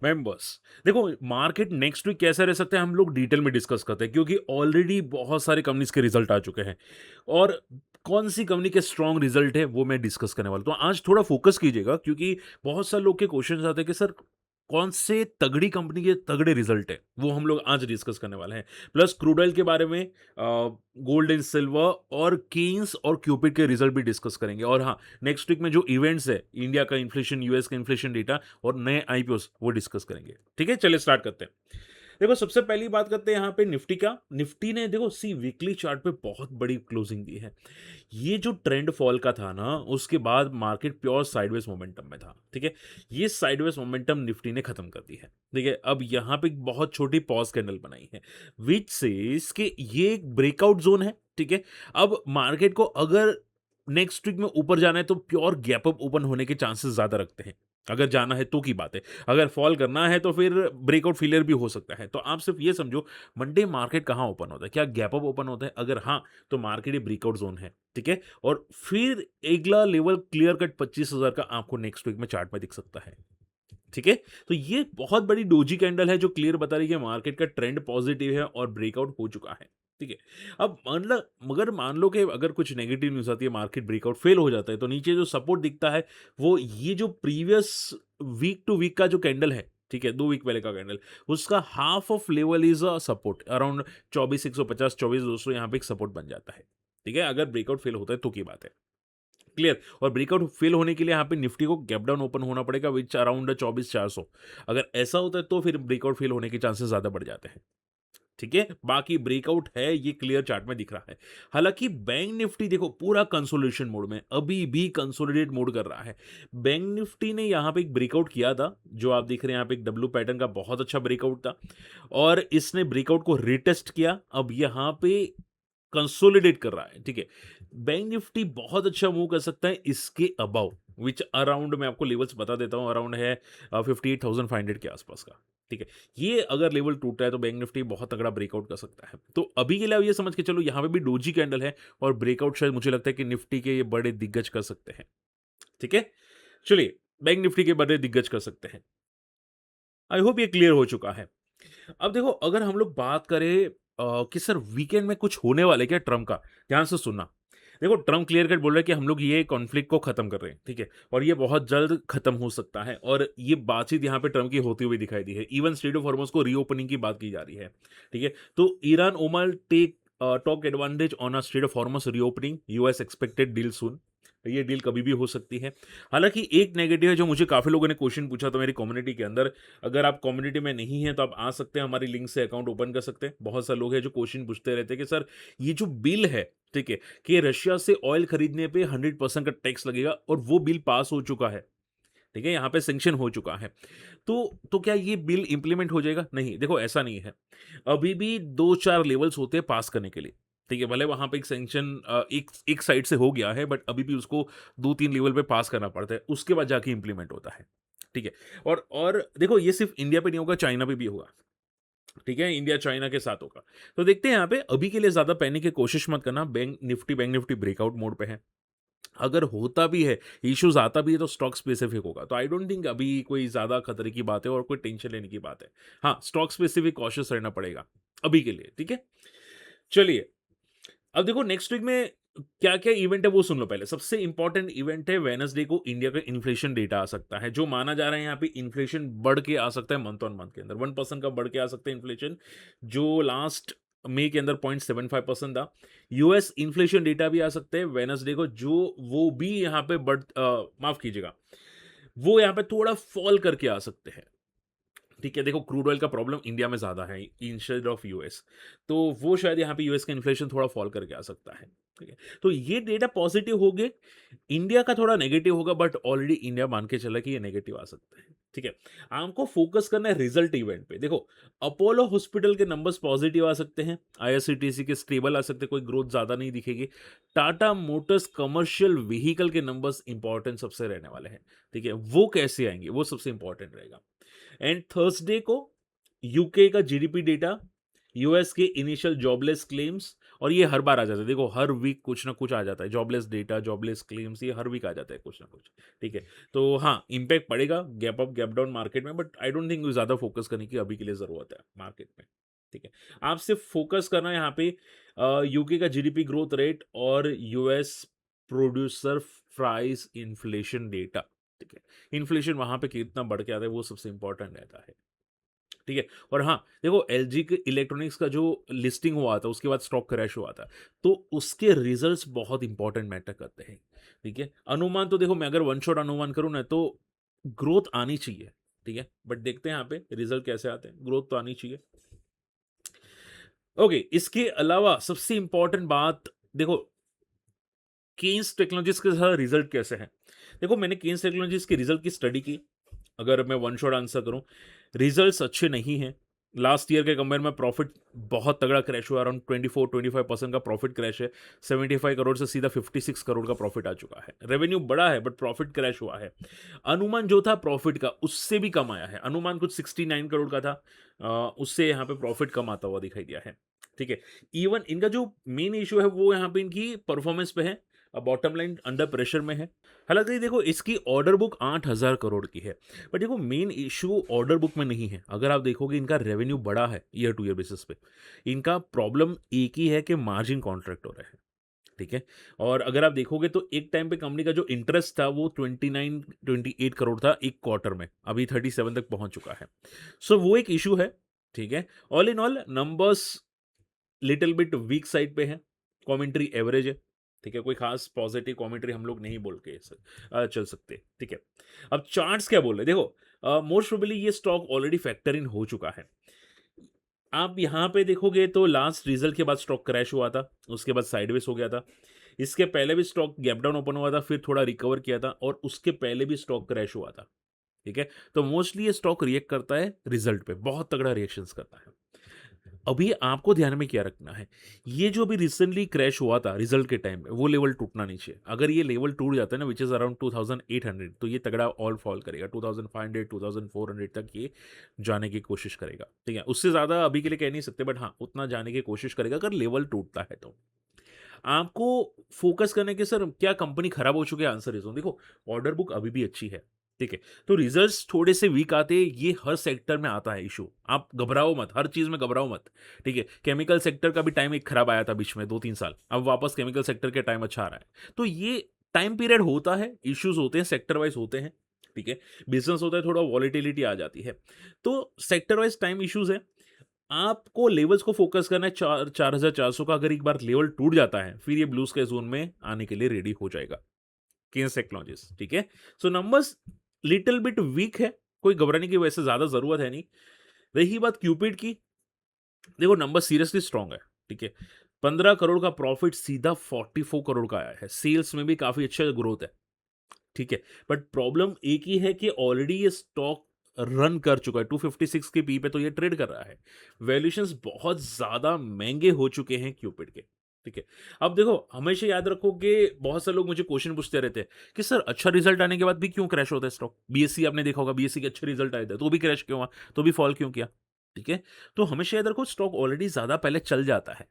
Members. देखो market next week कैसा रह सकता है हम लोग डिटेल में डिस्कस करते हैं क्योंकि ऑलरेडी बहुत सारे कंपनीज के रिजल्ट आ चुके हैं और कौन सी कंपनी के स्ट्रॉन्ग रिजल्ट है वो मैं डिस्कस करने वाला हूं। तो आज थोड़ा फोकस कीजिएगा क्योंकि बहुत सारे लोग के क्वेश्चंस आते हैं कि सर कौन से तगड़ी कंपनी के तगड़े रिजल्ट है वो हम लोग आज डिस्कस करने वाले हैं। प्लस क्रूड ऑयल के बारे में, गोल्ड एंड सिल्वर और केन्स और क्यूपिड के रिजल्ट भी डिस्कस करेंगे। और हाँ, नेक्स्ट वीक में जो इवेंट्स है, इंडिया का इन्फ्लेशन, यूएस का इन्फ्लेशन डेटा और नए आईपीओस वो डिस्कस करेंगे। ठीक है, चलिए स्टार्ट करते हैं। देखो सबसे पहली बात करते हैं यहाँ पे निफ्टी का। निफ्टी ने देखो वीकली चार्ट पे बहुत बड़ी क्लोजिंग दी है। ये जो ट्रेंड फॉल का था ना, उसके बाद मार्केट प्योर साइडवेज मोमेंटम में था। ठीक है, ये साइडवेज मोमेंटम निफ्टी ने खत्म कर दी है। ठीक है, अब यहाँ पे एक बहुत छोटी पॉज कैंडल बनाई है विच से इसके ये एक ब्रेकआउट जोन है। ठीक है, अब मार्केट को अगर नेक्स्ट वीक में ऊपर जाना है तो प्योर गैप अप ओपन होने के चांसेस ज्यादा रखते हैं। अगर जाना है तो की बात है, अगर फॉल करना है तो फिर ब्रेकआउट फेलियर भी हो सकता है। तो आप सिर्फ ये समझो मंडे मार्केट कहाँ ओपन होता है, क्या गैप अप ओपन होता है? अगर हाँ, तो मार्केट ये ब्रेकआउट जोन है। ठीक है, और फिर अगला लेवल क्लियर कट 25,000 का आपको नेक्स्ट वीक में चार्ट में दिख सकता है। ठीक है, तो ये बहुत बड़ी डोजी कैंडल है जो क्लियर बता रही है कि मार्केट का ट्रेंड पॉजिटिव है और ब्रेकआउट हो चुका है। ठीक है, अब मतलब मगर मान लो कि अगर कुछ नेगेटिव न्यूज़ आती है, मार्केट ब्रेकआउट फेल हो जाता है, तो नीचे जो सपोर्ट दिखता है वो ये जो प्रीवियस वीक टू वीक का जो कैंडल है, ठीक है, 2 वीक पहले का कैंडल, उसका half of level is a support around 24,150, 24,200 यहाँ पे एक सपोर्ट बन जाता है। ठीक है, अगर ब्रेकआउट फेल होता है तो की बात है। क्लियर, और ब्रेकआउट फेल होने के लिए यहाँ पे निफ्टी को गैप डाउन ओपन होना पड़ेगा विच अराउंड 24,400। अगर ऐसा होता है तो फिर ब्रेकआउट फेल होने के चांसेस ज्यादा बढ़ जाते हैं। ठीक है, बाकी ब्रेकआउट है ये क्लियर चार्ट में दिख रहा है। हालांकि बैंक निफ्टी देखो पूरा कंसोलिडेशन मोड में, अभी भी कंसोलिडेट मोड कर रहा है। बैंक निफ्टी ने यहाँ पे एक ब्रेकआउट किया था जो आप देख रहे हैं यहाँ पे, एक डब्ल्यू पैटर्न का बहुत अच्छा ब्रेकआउट था और इसने ब्रेकआउट को रिटेस्ट किया। अब यहाँ पे कंसोलिडेट कर रहा है। ठीक है, बैंक निफ्टी बहुत अच्छा मूव कर सकता है इसके अबाउ विच अराउंड, मैं आपको लेवल्स बता देता हूं, अराउंड है 58,500 के आसपास का। ठीक है, ये अगर लेवल टूटा है तो बैंक निफ्टी बहुत तगड़ा ब्रेकआउट कर सकता है। तो अभी के लिए आप ये समझ के चलो यहाँ पे भी डोजी कैंडल है और ब्रेकआउट शायद मुझे लगता है कि निफ्टी के ये बड़े दिग्गज कर सकते हैं। ठीक है, चलिए बैंक निफ्टी के बड़े दिग्गज कर सकते हैं। आई होप ये क्लियर हो चुका है। अब देखो अगर हम लोग बात करें कि सर वीकेंड में कुछ होने वाला है क्या ट्रम्प का, ध्यान से सुनना। देखो ट्रम्प क्लियर कट बोल रहा है कि हम लोग ये कॉन्फ्लिक्ट को खत्म कर रहे हैं। ठीक है, और ये बहुत जल्द खत्म हो सकता है और ये बातचीत यहाँ पे ट्रम्प की होती हुई दिखाई दी है। इवन स्ट्रेट ऑफ हॉर्मुज़ को रीओपनिंग की बात की जा रही है। ठीक है, तो Iran Oman take talk advantage on a strait of Hormuz reopening, US expected deal soon. ये डील कभी भी हो सकती है। हालांकि एक नेगेटिव है जो मुझे काफी लोगों ने क्वेश्चन पूछा था मेरी कम्युनिटी के अंदर। अगर आप कम्युनिटी में नहीं है तो आप आ सकते हैं, हमारी लिंक से अकाउंट ओपन कर सकते हैं। बहुत सारे लोग हैं जो क्वेश्चन पूछते रहते हैं कि सर ये जो बिल है, ठीक है, कि रशिया से ऑयल खरीदने पे 100% का टैक्स लगेगा और वो बिल पास हो चुका है। ठीक है, यहाँ पे सेंक्शन हो चुका है। तो क्या ये बिल इंप्लीमेंट हो जाएगा? नहीं, देखो ऐसा नहीं है। अभी भी 2-4 लेवल्स होते हैं पास करने के लिए। ठीक है, भले वहाँ पे एक सेंक्शन एक एक साइड से हो गया है बट अभी भी उसको 2-3 लेवल पे पास करना पड़ता है, उसके बाद जाके इंप्लीमेंट होता है। ठीक है, और देखो ये सिर्फ इंडिया पे नहीं होगा, चाइना पे भी होगा। ठीक है, इंडिया चाइना के साथ होगा। तो देखते हैं यहाँ पे, अभी के लिए ज्यादा पैनिक की कोशिश मत करना। बैंक निफ्टी ब्रेकआउट मोड पे है। अगर होता भी है, इश्यूज आता भी है तो स्टॉक स्पेसिफिक होगा। तो आई डोंट थिंक अभी कोई ज़्यादा खतरे की बात है और कोई टेंशन लेने की बात है। हाँ, स्टॉक स्पेसिफिक कॉशियस रहना पड़ेगा अभी के लिए। ठीक है, चलिए अब देखो नेक्स्ट वीक में क्या-क्या इवेंट है वो सुन लो पहले। सबसे इंपॉर्टेंट इवेंट है वेडनेसडे को इंडिया का इन्फ्लेशन डेटा आ सकता है, जो माना जा रहा है यहाँ पे इन्फ्लेशन बढ़ के आ सकता है मंथ ऑन मंथ के अंदर 1% का बढ़ के आ सकता है इन्फ्लेशन, जो लास्ट मई के अंदर 0.75% था। यूएस इन्फ्लेशन डेटा भी आ सकते हैं वेडनेसडे को, जो वो भी यहाँ पे माफ कीजिएगा, वो यहाँ पे थोड़ा फॉल करके आ सकते हैं। ठीक है, देखो क्रूड ऑयल का प्रॉब्लम इंडिया में ज़्यादा है इंस्टेड ऑफ यूएस, तो वो शायद यहाँ पे यूएस का इन्फ्लेशन थोड़ा फॉल करके आ सकता है। ठीक है, तो ये डेटा पॉजिटिव हो गए, इंडिया का थोड़ा नेगेटिव होगा बट ऑलरेडी इंडिया मान के चला कि ये नेगेटिव आ सकता है। ठीक है, हमको फोकस करना है रिजल्ट इवेंट पे। देखो अपोलो हॉस्पिटल के नंबर्स पॉजिटिव आ सकते हैं, आईआरसीटीसी के स्टेबल आ सकते हैं, कोई ग्रोथ ज़्यादा नहीं दिखेगी। टाटा मोटर्स कमर्शियल व्हीकल के नंबर्स इंपॉर्टेंट सबसे रहने वाले हैं। ठीक है, वो कैसे आएंगे वो सबसे इंपॉर्टेंट रहेगा। एंड थर्सडे को यूके का जीडीपी डेटा, यूएस के इनिशियल जॉबलेस क्लेम्स और ये हर बार आ जाता है, देखो हर वीक कुछ ना कुछ आ जाता है, जॉबलेस डेटा, जॉबलेस क्लेम्स, ये हर वीक आ जाता है कुछ ना कुछ, ठीक है। तो हाँ, इम्पैक्ट पड़ेगा gap up gap down market में, बट आई डोंट थिंक ज़्यादा फोकस करने की अभी के लिए ज़रूरत है मार्केट में, ठीक है। आप सिर्फ फोकस करना है यहाँ पे यूके का जीडीपी ग्रोथ रेट और US producer price inflation data, ठीक है। इन्फ्लेशन वहाँ पे कितना बढ़ के आता है वो सबसे इंपॉर्टेंट रहता है, ठीक है। और हाँ, देखो एलजी के इलेक्ट्रॉनिक्स का जो लिस्टिंग हुआ था उसके बाद स्टॉक क्रैश हुआ था, तो उसके रिजल्ट्स बहुत इंपॉर्टेंट मैटर करते हैं, ठीक है। अनुमान तो देखो मैं अगर वन शॉट अनुमान करूँ ना तो ग्रोथ आनी चाहिए, ठीक है, बट देखते हैं यहाँ पे रिजल्ट कैसे आते हैं, ग्रोथ तो आनी चाहिए। ओके, इसके अलावा सबसे इंपॉर्टेंट बात देखो केन्स टेक्नोलॉजीज के साथ रिजल्ट कैसे हैं। देखो मैंने केन्स टेक्नोलॉजीज के रिजल्ट की स्टडी की, अगर मैं वन शॉट आंसर करूं, रिजल्ट्स अच्छे नहीं हैं। लास्ट ईयर के कंपेयर में प्रॉफिट बहुत तगड़ा क्रैश हुआ, अराउंड 24-25% का प्रॉफिट क्रैश है। 75 करोड़ से सीधा 56 करोड़ का प्रॉफिट आ चुका है। रेवेन्यू बड़ा है बट प्रॉफिट क्रैश हुआ है। अनुमान जो था प्रॉफिट का उससे भी कम आया है, अनुमान कुछ 69 करोड़ का था, उससे यहाँ पे प्रॉफिट कम आता हुआ दिखाई दिया है, ठीक है। इवन इनका जो मेन इशू है वो यहाँ पे इनकी परफॉर्मेंस पे है, बॉटम लाइन अंडर प्रेशर में है। हालांकि देखो इसकी ऑर्डर बुक 8,000 करोड़ की है, बट देखो मेन इशू ऑर्डर बुक में नहीं है। अगर आप देखोगे इनका रेवेन्यू बड़ा है ईयर टू ईयर बेसिस पे, इनका प्रॉब्लम एक ही है कि मार्जिन कॉन्ट्रैक्ट हो रहा है, ठीक है। और अगर आप देखोगे तो एक टाइम पे कंपनी का जो इंटरेस्ट था वो 29-28 करोड़ था एक क्वार्टर में, अभी 37 तक पहुंच चुका है। सो वो एक इशू है, ठीक है। All in all numbers little bit week side पे है, कमेंट्री एवरेज है, ठीक है। कोई खास पॉजिटिव कमेंट्री हम लोग नहीं बोल के चल सकते, ठीक है। अब चार्ट्स क्या बोल रहे हैं, देखो मोस्ट प्रोबेबली ये स्टॉक ऑलरेडी फैक्टर इन हो चुका है। आप यहाँ पे देखोगे तो लास्ट रिजल्ट के बाद स्टॉक क्रैश हुआ था, उसके बाद साइडवेज हो गया था। इसके पहले भी स्टॉक गैप डाउन ओपन हुआ था, फिर थोड़ा रिकवर किया था, और उसके पहले भी स्टॉक क्रैश हुआ था, ठीक है। तो मोस्टली ये स्टॉक रिएक्ट करता है रिजल्ट पे, बहुत तगड़ा रिएक्शंस करता है। अभी आपको ध्यान में क्या रखना है, ये जो अभी रिसेंटली क्रैश हुआ था रिजल्ट के टाइम में, वो लेवल टूटना नहीं चाहिए। अगर ये लेवल टूट जाता है ना, विच इज अराउंड 2800, तो ये तगड़ा ऑल फॉल करेगा, 2500 2400 तक ये जाने की कोशिश करेगा, ठीक है। उससे ज़्यादा अभी के लिए कह नहीं सकते, बट हाँ उतना जाने की कोशिश करेगा अगर लेवल टूटता है तो। आपको फोकस करने के सर क्या कंपनी खराब हो चुकी है, आंसर इज नो। देखो ऑर्डर बुक अभी भी अच्छी है, ठीक है। तो रिजल्ट्स थोड़े से वीक आते, ये हर सेक्टर में आता है इशू, आप घबराओ मत, हर चीज में घबराओ मत, ठीक है। केमिकल सेक्टर का भी टाइम एक खराब आया था बीच में 2-3 साल, अब वापस केमिकल सेक्टर के टाइम अच्छा आ रहा है। तो ये टाइम पीरियड होता है, इश्यूज होते हैं, सेक्टर वाइज होते हैं, ठीक है। बिजनेस होता है, थोड़ा वॉलिटिलिटी आ जाती है, तो सेक्टर वाइज टाइम इश्यूज है। आपको लेवल्स को फोकस करना है, 4,400 का अगर एक बार लेवल टूट जाता है फिर ये ब्लू स्काई जोन में आने के लिए रेडी हो जाएगा केन्स टेक्नोलॉजीज, ठीक है। सो नंबर्स लिटिल बिट वीक है, कोई घबराने की वैसे ज्यादा जरूरत है नहीं। रही बात क्यूपिड की, देखो नंबर सीरियसली स्ट्रांग है, ठीक है। 15 करोड़ का प्रॉफिट सीधा 44 करोड़ का आया है, सेल्स में भी काफी अच्छा ग्रोथ है, ठीक है। बट प्रॉब्लम एक ही है कि ऑलरेडी ये स्टॉक रन कर चुका है 256 के पी पे, तो ये ट्रेड कर रहा है। वैल्यूएशंस बहुत ज्यादा महंगे हो चुके हैं क्यूपिड के, ठीक है। अब देखो हमेशा याद रखो कि बहुत सारे लोग मुझे क्वेश्चन पूछते रहते हैं कि सर अच्छा रिजल्ट आने के बाद भी क्यों क्रैश होता है स्टॉक, बीएससी आपने देखा होगा, बीएससी के अच्छे रिजल्ट आए थे तो भी क्रैश क्यों हुआ, तो भी फॉल क्यों किया, ठीक है। तो हमेशा याद रखो स्टॉक ऑलरेडी ज्यादा पहले चल जाता है,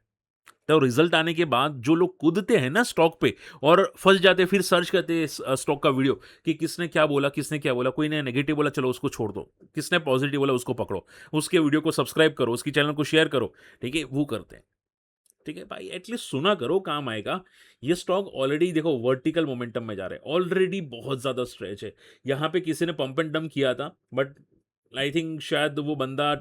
तो रिजल्ट आने के बाद जो लोग कूदते हैं ना स्टॉक पे और फंस जाते हैं, फिर सर्च करते हैं स्टॉक का वीडियो कि किसने क्या बोला, किसने क्या बोला, कोई ने नेगेटिव बोला चलो उसको छोड़ दो, किसने पॉजिटिव बोला उसको पकड़ो, उसके वीडियो को सब्सक्राइब करो, उसकी चैनल को शेयर करो, ठीक है, वो करते हैं, ठीक है भाई। एटलीस्ट सुना करो, काम आएगा। ये स्टॉक ऑलरेडी देखो वर्टिकल मोमेंटम में जा रहे हैं, ऑलरेडी बहुत ज्यादा स्ट्रेच है। यहाँ पे किसी ने पंप एंड डंप किया था, बट आई थिंक शायद वो बंदा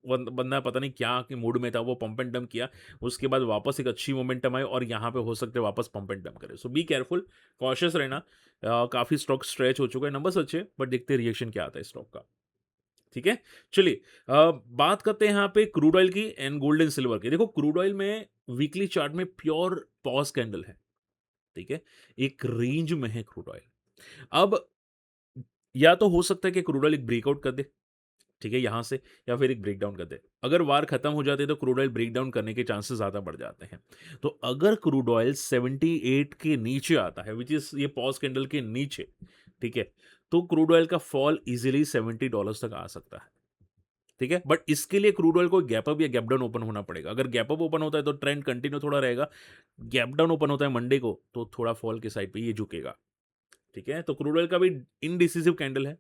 बंदा पता नहीं क्या कि मूड में था, वो पंप एंड डंप किया, उसके बाद वापस एक अच्छी मोमेंटम आई और यहाँ पे हो सकते हैं वापस पंप एंड डंप करे। सो बी केयरफुल, कॉशियस रहना। काफी स्टॉक स्ट्रेच हो चुका है, नंबर्स अच्छे, बट देखते रिएक्शन क्या आता है स्टॉक का, ठीक है। चलिए बात करते हैं यहाँ पे क्रूड ऑयल की एंड गोल्ड एंड सिल्वर की। देखो क्रूड ऑयल में वीकली चार्ट में प्योर पॉज कैंडल है, ठीक है, एक रेंज में है क्रूड ऑयल। अब या तो हो सकता है कि क्रूड ऑयल एक ब्रेकआउट कर दे, ठीक है, यहां से, या फिर एक ब्रेकडाउन कर दे। अगर वार खत्म हो जाती है तो क्रूड ऑयल ब्रेकडाउन करने के चांसेस ज्यादा बढ़ जाते हैं। तो अगर क्रूड ऑयल 78 के नीचे आता है, विच इज ये पॉज कैंडल के नीचे, ठीक है, तो क्रूड ऑयल का फॉल इजीली $70 तक आ सकता है, ठीक है? बट इसके लिए क्रूड ऑयल को गैप अप या गैप डाउन ओपन होना पड़ेगा। अगर गैप अप ओपन होता है तो ट्रेंड कंटिन्यू थोड़ा रहेगा, गैप डाउन ओपन होता है मंडे को तो थोड़ा फॉल की साइड पे ये झुकेगा, ठीक है? तो क्रूड ऑयल का भी इनडिसिसिव कैंडल है।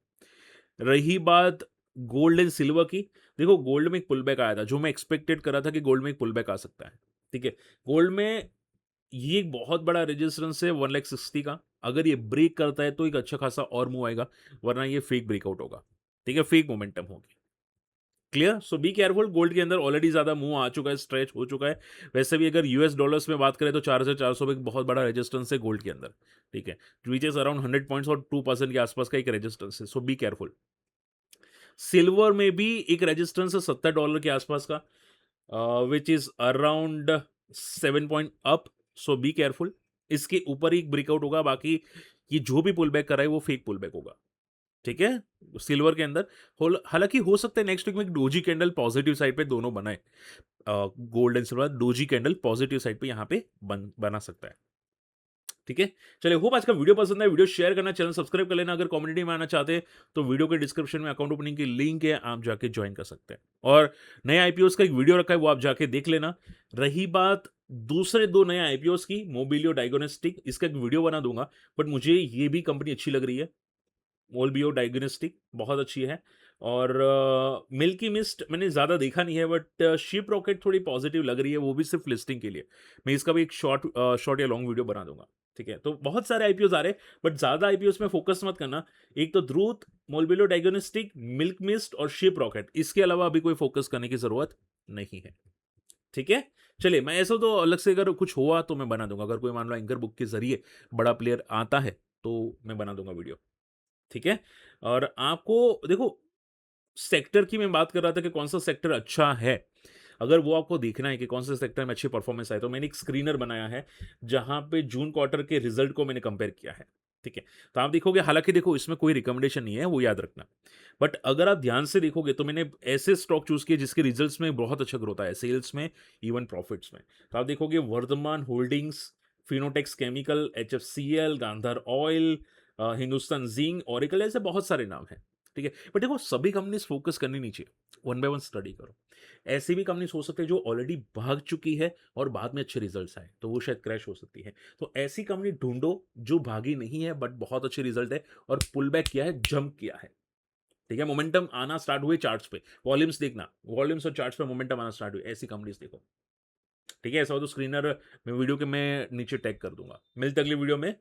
रही बात गोल्ड एंड सिल्वर की, देखो गोल्ड में एक पुल बैक आया था, जो मैं एक्सपेक्टेड कर रहा था कि गोल्ड में एक पुल बैक आ सकता है, ठीक है? गोल्ड में ये एक बहुत बड़ा रेजिस्टेंस है 1,60,000 का, अगर ये ब्रेक करता है तो एक अच्छा खासा और मूव आएगा, वरना ये फेक ब्रेकआउट होगा, ठीक है? फेक मोमेंटम होगी। Clear? So be careful, gold के अंदर ऑलरेडी ज़्यादा मूव आ चुका है, स्ट्रेच हो चुका है। वैसे भी अगर यूएस डॉलर्स में बात करें तो 4,400 पे एक बहुत बड़ा रेजिस्टेंस है गोल्ड के अंदर, ठीक है? व्हिच इज़ अराउंड 100 पॉइंट्स और 2% के आसपास का एक रेजिस्टेंस है, सो बी केयरफुल। सिल्वर में भी एक रेजिस्टेंस है $70 के आसपास का, which is around 7 point up, so be careful. इसके ऊपर ही एक ब्रेकआउट होगा, बाकी ये जो भी पुल बैक कर रहा है वो फेक पुल बैक होगा, ठीक है? सिल्वर के अंदर हालाँकि हो सकता है नेक्स्ट वीक में एक डोजी कैंडल पॉजिटिव साइड पे दोनों बनाए। Gold and silver doji candle positive side पे यहाँ पे बना सकता है, ठीक है? चलिए, होप आज का वीडियो पसंद है, वीडियो शेयर करना, चैनल सब्सक्राइब कर लेना। अगर कम्युनिटी में आना चाहते हैं तो वीडियो के डिस्क्रिप्शन में अकाउंट ओपनिंग की लिंक है, आप जाके ज्वाइन कर सकते हैं। और नए आईपीओस का एक वीडियो रखा है, वो आप जाके देख लेना। रही बात दूसरे 2 नए आईपीओस की, मोबिलियो डायग्नोस्टिक, इसका एक वीडियो बना दूंगा, बट मुझे ये भी कंपनी अच्छी लग रही है। मोलबियो डायग्नोस्टिक बहुत अच्छी है। और मिल्की मिस्ट मैंने ज़्यादा देखा नहीं है, बट शिप रॉकेट थोड़ी पॉजिटिव लग रही है, वो भी सिर्फ लिस्टिंग के लिए। मैं इसका भी एक शॉर्ट या लॉन्ग वीडियो बना दूंगा, ठीक है? तो बहुत सारे आईपीओस आ रहे हैं, बट ज़्यादा आईपीओस में फोकस मत करना। एक तो ध्रुत, मोलबिलो डायग्नोस्टिक, मिल्क मिस्ट और शिप रॉकेट, इसके अलावा अभी कोई फोकस करने की ज़रूरत नहीं है, ठीक है? चलिए, मैं ऐसा तो अलग से अगर कुछ हुआ तो मैं बना दूंगा। अगर कोई मान लो एंकर बुक के ज़रिए बड़ा प्लेयर आता है तो मैं बना दूंगा वीडियो, ठीक है? और आपको देखो, सेक्टर की मैं बात कर रहा था कि कौन सा सेक्टर अच्छा है। अगर वो आपको देखना है कि कौन से सेक्टर में अच्छी परफॉर्मेंस आए, तो मैंने एक स्क्रीनर बनाया है, जहां पे जून क्वार्टर के रिजल्ट को मैंने कंपेयर किया है, ठीक है? तो आप देखोगे, हालांकि देखो इसमें कोई रिकमेंडेशन नहीं है, वो याद रखना। बट अगर आप ध्यान से देखोगे तो मैंने ऐसे स्टॉक चूज किए जिसके रिजल्ट्स में बहुत अच्छा ग्रोथ आया है, सेल्स में, इवन प्रॉफिट्स में। तो आप देखोगे Vardhman holdings, Finotex chemical, HFCL, Gandhar oil, Hindustan zinc, Oracle, ऐसे बहुत सारे नाम हैं, ठीक है? बट देखो, सभी कंपनीज फोकस करनी नहीं चाहिए, वन बाय वन स्टडी करो। ऐसी भी कंपनीज हो सकती है जो ऑलरेडी भाग चुकी है और बाद में अच्छे रिजल्ट्स आए, तो वो शायद क्रैश हो सकती है। तो ऐसी कंपनी ढूंढो जो भागी नहीं है बट बहुत अच्छे रिजल्ट है और पुल बैक किया है, जंप किया है, ठीक है? मोमेंटम आना स्टार्ट हुए चार्ट्स पे, वॉल्यूम्स देखना, वॉल्यूम्स और चार्ट्स पे मोमेंटम आना स्टार्ट हुए, ऐसी कंपनीज देखो, ठीक है? ऐसा हो तो स्क्रीनर मैं वीडियो के मैं नीचे टैग कर दूंगा। मिलते अगली वीडियो में,